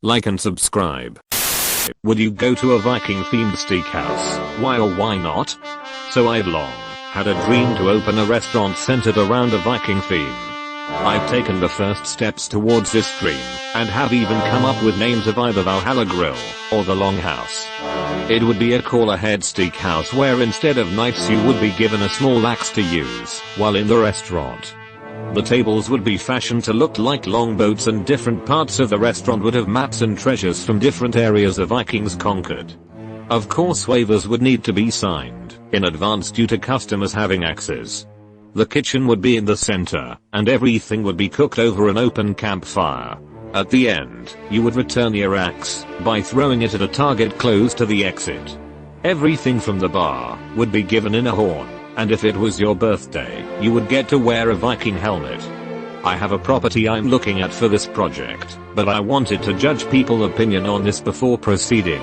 like and subscribe. Would you go to a Viking themed steakhouse? Why or why not? So I've long had a dream to open a restaurant centered around a Viking theme. I've taken the first steps towards this dream, and have even come up with names of either Valhalla Grill, or the Longhouse. It would be a call-ahead steakhouse where instead of knives you would be given a small axe to use while in the restaurant. The tables would be fashioned to look like longboats, and different parts of the restaurant would have maps and treasures from different areas the Vikings conquered. Of course waivers would need to be signed in advance due to customers having axes. The kitchen would be in the center, and everything would be cooked over an open campfire. At the end, you would return your axe by throwing it at a target close to the exit. Everything from the bar would be given in a horn, and if it was your birthday, you would get to wear a Viking helmet. I have a property I'm looking at for this project, but I wanted to judge people's opinion on this before proceeding.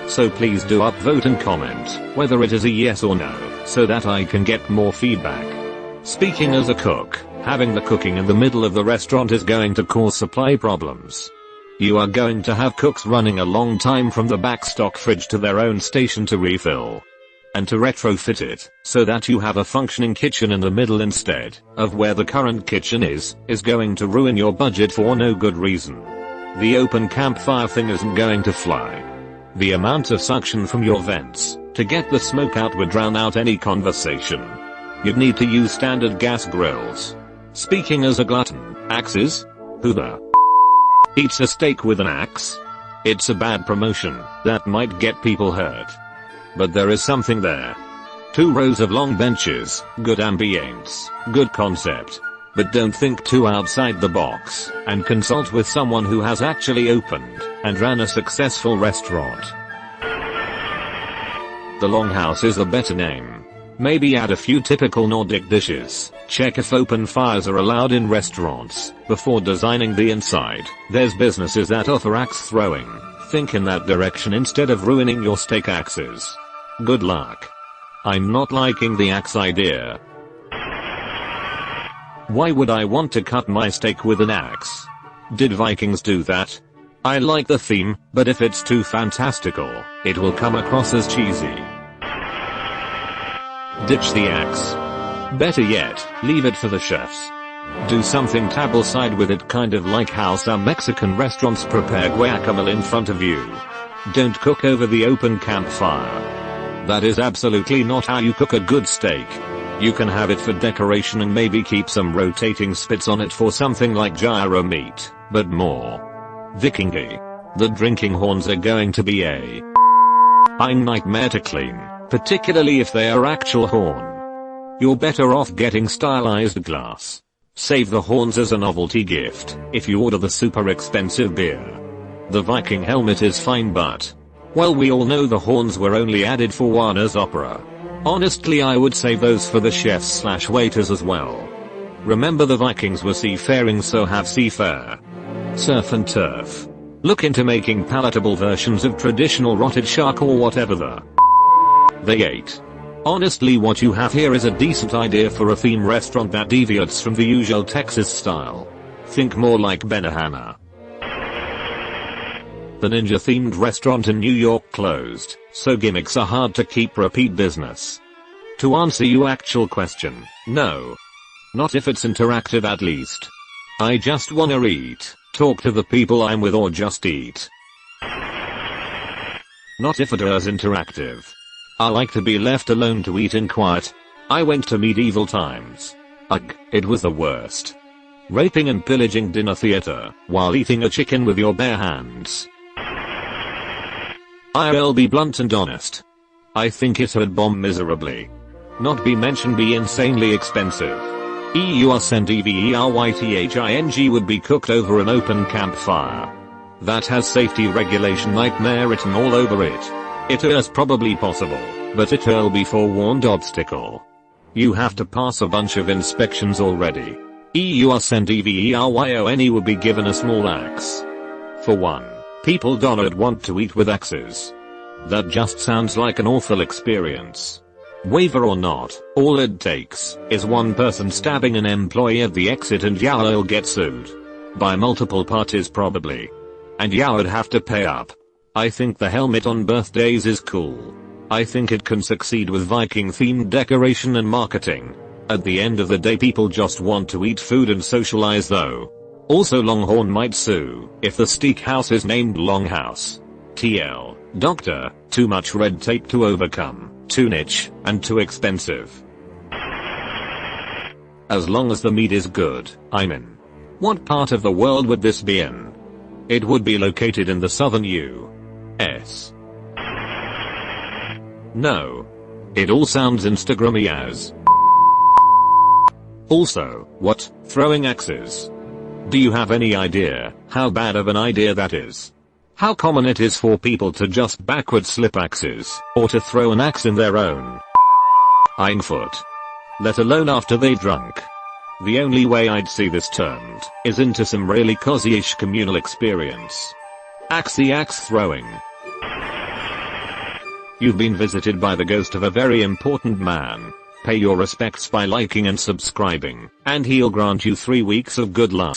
So please do upvote and comment whether it is a yes or no, so that I can get more feedback. Speaking as a cook, having the cooking in the middle of the restaurant is going to cause supply problems. You are going to have cooks running a long time from the back stock fridge to their own station to refill. And to retrofit it, so that you have a functioning kitchen in the middle instead of where the current kitchen is going to ruin your budget for no good reason. The open campfire thing isn't going to fly. The amount of suction from your vents to get the smoke out would drown out any conversation. You'd need to use standard gas grills. Speaking as a glutton, axes? Who the eats a steak with an axe? It's a bad promotion that might get people hurt. But there is something there. 2 rows of long benches, good ambience, good concept. But don't think too outside the box, and consult with someone who has actually opened and ran a successful restaurant. The Longhouse is a better name. Maybe add a few typical Nordic dishes. Check if open fires are allowed in restaurants before designing the inside. There's businesses that offer axe throwing. Think in that direction instead of ruining your steak axes. Good luck. I'm not liking the axe idea. Why would I want to cut my steak with an axe? Did Vikings do that? I like the theme, but if it's too fantastical, it will come across as cheesy. Ditch the axe. Better yet, leave it for the chefs. Do something tableside with it, kind of like how some Mexican restaurants prepare guacamole in front of you. Don't cook over the open campfire. That is absolutely not how you cook a good steak. You can have it for decoration and maybe keep some rotating spits on it for something like gyro meat, but more Vikingy. The drinking horns are going to be a nightmare to clean, particularly if they are actual horn. You're better off getting stylized glass. Save the horns as a novelty gift if you order the super expensive beer. The Viking helmet is fine, but well, we all know the horns were only added for Wagner's opera. Honestly, I would save those for the chefs/waiters as well. Remember, the Vikings were seafaring, so have seafare. Surf and turf. Look into making palatable versions of traditional rotted shark or whatever they ate. Honestly, what you have here is a decent idea for a theme restaurant that deviates from the usual Texas style. Think more like Benihana. The ninja themed restaurant in New York closed, so gimmicks are hard to keep repeat business. To answer your actual question, no. Not if it's interactive, at least. I just wanna eat, talk to the people I'm with, or just eat. Not if it is interactive. I like to be left alone to eat in quiet. I went to medieval times. Ugh, it was the worst. Raping and pillaging dinner theater while eating a chicken with your bare hands. I'll be blunt and honest. I think it would bomb miserably. Not be mentioned be insanely expensive. EURSENDEVERYTHING would be cooked over an open campfire. That has safety regulation nightmare written all over it. It is probably possible, but it'll be forewarned obstacle. You have to pass a bunch of inspections already. EURSENDEVERYONE would be given a small axe. For one, people don't want to eat with axes. That just sounds like an awful experience. Waiver or not, all it takes is one person stabbing an employee at the exit and you'll get sued. By multiple parties probably. And yeah, I'd have to pay up. I think the helmet on birthdays is cool. I think it can succeed with Viking themed decoration and marketing. At the end of the day, people just want to eat food and socialize though. Also, Longhorn might sue if the steakhouse is named Longhouse. TL. Doctor, too much red tape to overcome, too niche, and too expensive. As long as the meat is good, I'm in. What part of the world would this be in? It would be located in the southern U.S. No. It all sounds Instagrammy as. Also, what? Throwing axes? Do you have any idea how bad of an idea that is? How common it is for people to just backward slip axes, or to throw an axe in their own hindfoot. Let alone after they drunk. The only way I'd see this turned is into some really cozy-ish communal experience. Axe throwing. You've been visited by the ghost of a very important man. Pay your respects by liking and subscribing, and he'll grant you 3 weeks of good luck.